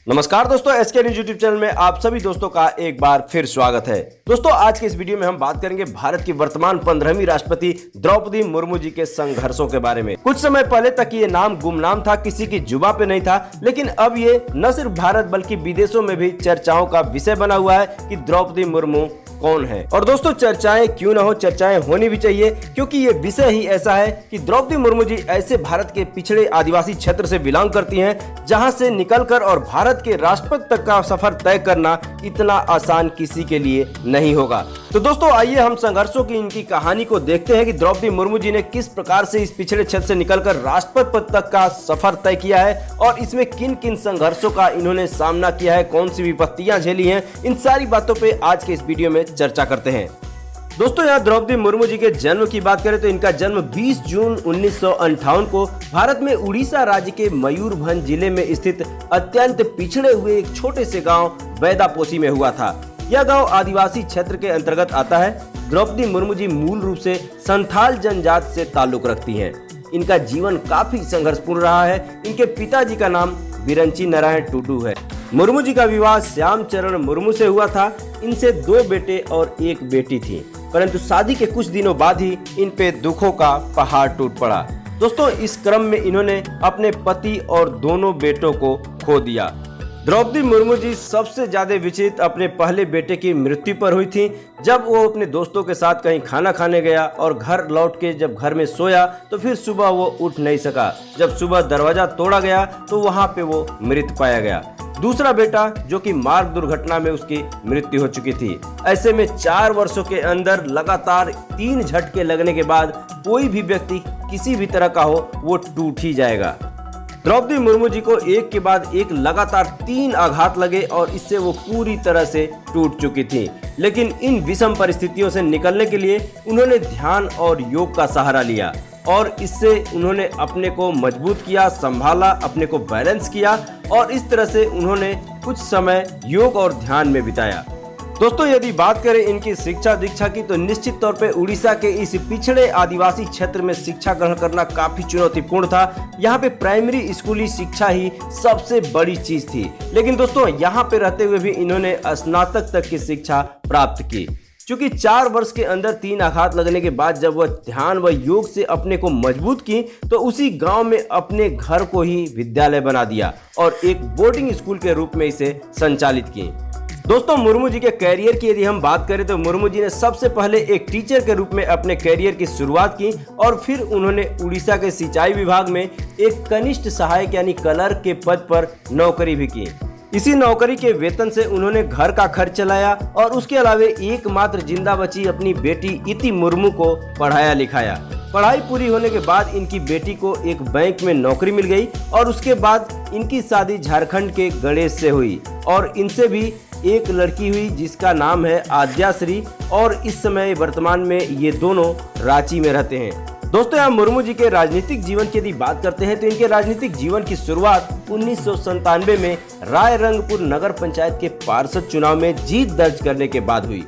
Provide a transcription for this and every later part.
नमस्कार दोस्तों, SK news YouTube channel में आप सभी दोस्तों का एक बार फिर स्वागत है। दोस्तों, आज के इस वीडियो में हम बात करेंगे भारत की वर्तमान 15वीं राष्ट्रपति द्रौपदी मुर्मू जी के संघर्षों के बारे में। कुछ समय पहले तक ये नाम गुमनाम था, किसी की जुबान पे नहीं था, लेकिन अब ये न सिर्फ भारत बल्कि विदेशों में भी चर्चाओं का विषय बना हुआ है कि द्रौपदी मुर्मू कौन है। और दोस्तों, चर्चाएं क्यों ना हो, चर्चाएं होनी भी चाहिए, क्योंकि ये विषय ही ऐसा है कि द्रौपदी मुर्मू जी ऐसे भारत के पिछड़े आदिवासी क्षेत्र से बिलोंग करती हैं जहां से निकलकर और भारत के राष्ट्रपति तक का सफर तय करना इतना आसान किसी के लिए नहीं होगा। तो दोस्तों, आइए हम संघर्षों की इनकी कहानी को देखते हैं कि द्रौपदी मुर्मू जी ने किस प्रकार से इस पिछड़े क्षेत्र से निकलकर राष्ट्रपति पद तक का सफर तय किया है और इसमें किन किन संघर्षों का इन्होंने सामना किया है, कौन सी विपत्तियां झेली हैं। इन सारी बातों पे आज के इस वीडियो में चर्चा करते हैं। दोस्तों, यहाँ द्रौपदी मुर्मू जी के जन्म की बात करें तो इनका जन्म 20 जून 1958 को भारत में उड़ीसा राज्य के मयूरभंज जिले में स्थित अत्यंत पिछड़े हुए एक छोटे से गांव बैदापोसी में हुआ था। यह गांव आदिवासी क्षेत्र के अंतर्गत आता है। द्रौपदी मुर्मू जी मूल रूप से संथाल जनजाति से ताल्लुक रखती हैं। इनका जीवन काफी संघर्षपूर्ण रहा है। इनके पिताजी का नाम बिरंची नारायण टुडू है। मुर्मू जी का विवाह श्याम चरण मुर्मू से हुआ था। इनसे 2 बेटे और 1 बेटी थी, परंतु शादी के कुछ दिनों बाद ही इन पे दुखों का पहाड़ टूट पड़ा। दोस्तों, इस क्रम में इन्होंने अपने पति और दोनों बेटों को खो दिया। द्रौपदी मुर्मू जी सबसे ज्यादा विचलित अपने पहले बेटे की मृत्यु पर हुई थी, जब वो अपने दोस्तों के साथ कहीं खाना खाने गया और घर लौट के जब घर में सोया तो फिर सुबह वो उठ नहीं सका। जब सुबह दरवाजा तोड़ा गया तो वहां पे वो मृत पाया गया। दूसरा बेटा, जो कि मार्ग दुर्घटना में उसकी मृत्यु हो चुकी थी। ऐसे में 4 वर्षों के अंदर लगातार 3 झटके लगने के बाद कोई भी व्यक्ति किसी भी तरह का हो वो टूट ही जाएगा। द्रौपदी मुर्मू जी को एक के बाद एक लगातार 3 आघात लगे और इससे वो पूरी तरह से टूट चुकी थी। लेकिन इन विषम परिस्थितियों से निकलने के लिए उन्होंने ध्यान और योग का सहारा लिया और इससे उन्होंने अपने को मजबूत किया, संभाला, अपने को बैलेंस किया और इस तरह से उन्होंने कुछ समय योग और ध्यान में बिताया। दोस्तों, यदि बात करें इनकी शिक्षा दीक्षा की तो निश्चित तौर पे उड़ीसा के इस पिछड़े आदिवासी क्षेत्र में शिक्षा ग्रहण करना काफी चुनौतीपूर्ण था। यहाँ पे प्राइमरी स्कूली शिक्षा ही सबसे बड़ी चीज थी। लेकिन दोस्तों, यहाँ पे रहते हुए भी इन्होंने स्नातक तक की शिक्षा प्राप्त की। चूंकि 4 वर्ष के अंदर 3 आघात लगने के बाद जब वह ध्यान व योग से अपने को मजबूत की तो उसी गांव में अपने घर को ही विद्यालय बना दिया और एक बोर्डिंग स्कूल के रूप में इसे संचालित की। दोस्तों, मुर्मू जी के कैरियर की यदि हम बात करें तो मुर्मू जी ने सबसे पहले एक टीचर के रूप में अपने कैरियर की शुरुआत की और फिर उन्होंने उड़ीसा के सिंचाई विभाग में एक कनिष्ठ सहायक यानी क्लर्क के पद पर नौकरी भी की। इसी नौकरी के वेतन से उन्होंने घर का खर्च चलाया और उसके अलावे एकमात्र जिंदा बची अपनी बेटी इति मुर्मू को पढ़ाया लिखाया। पढ़ाई पूरी होने के बाद इनकी बेटी को एक बैंक में नौकरी मिल गई और उसके बाद इनकी शादी झारखंड के गणेश से हुई और इनसे भी एक लड़की हुई जिसका नाम है आद्याश्री और इस समय वर्तमान में ये दोनों रांची में रहते हैं। दोस्तों, यहाँ मुर्मू जी के राजनीतिक जीवन की यदि बात करते हैं तो इनके राजनीतिक जीवन की शुरुआत 1997 में रायरंगपुर नगर पंचायत के पार्षद चुनाव में जीत दर्ज करने के बाद हुई।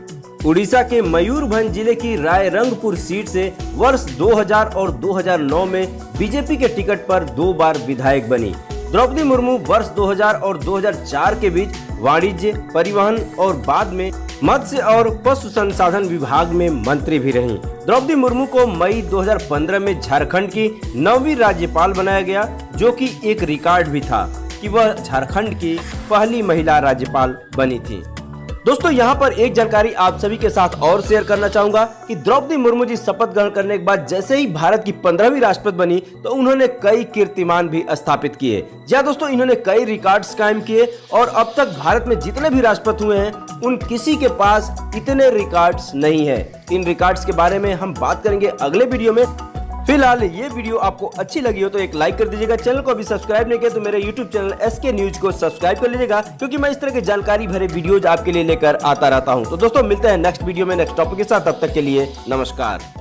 उड़ीसा के मयूरभंज जिले की रायरंगपुर सीट से वर्ष 2000 और 2009 में बीजेपी के टिकट पर 2 बार विधायक बनी। द्रौपदी मुर्मू वर्ष 2000 और 2004 के बीच वाणिज्य, परिवहन और बाद में मत्स्य और पशु संसाधन विभाग में मंत्री भी रहीं। द्रौपदी मुर्मू को मई 2015 में झारखंड की 9वीं राज्यपाल बनाया गया, जो कि एक रिकॉर्ड भी था कि वह झारखंड की पहली महिला राज्यपाल बनी थी। दोस्तों, यहाँ पर एक जानकारी आप सभी के साथ और शेयर करना चाहूंगा कि द्रौपदी मुर्मू जी शपथ ग्रहण करने के बाद जैसे ही भारत की 15वीं राष्ट्रपति बनी तो उन्होंने कई कीर्तिमान भी स्थापित किए। जी दोस्तों, इन्होंने कई रिकॉर्ड्स कायम किए और अब तक भारत में जितने भी राष्ट्रपति हुए हैं उन किसी के पास इतने रिकॉर्ड्स नहीं है। इन रिकॉर्ड्स के बारे में हम बात करेंगे अगले वीडियो में। फिलहाल ये वीडियो आपको अच्छी लगी हो तो एक लाइक कर दीजिएगा। चैनल को अभी सब्सक्राइब नहीं किया तो मेरे यूट्यूब चैनल एसके न्यूज को सब्सक्राइब कर लीजिएगा, क्योंकि मैं इस तरह के जानकारी भरे वीडियोज आपके लिए लेकर आता रहता हूं। तो दोस्तों, मिलते हैं नेक्स्ट वीडियो में नेक्स्ट टॉपिक के साथ। तब तक के लिए नमस्कार।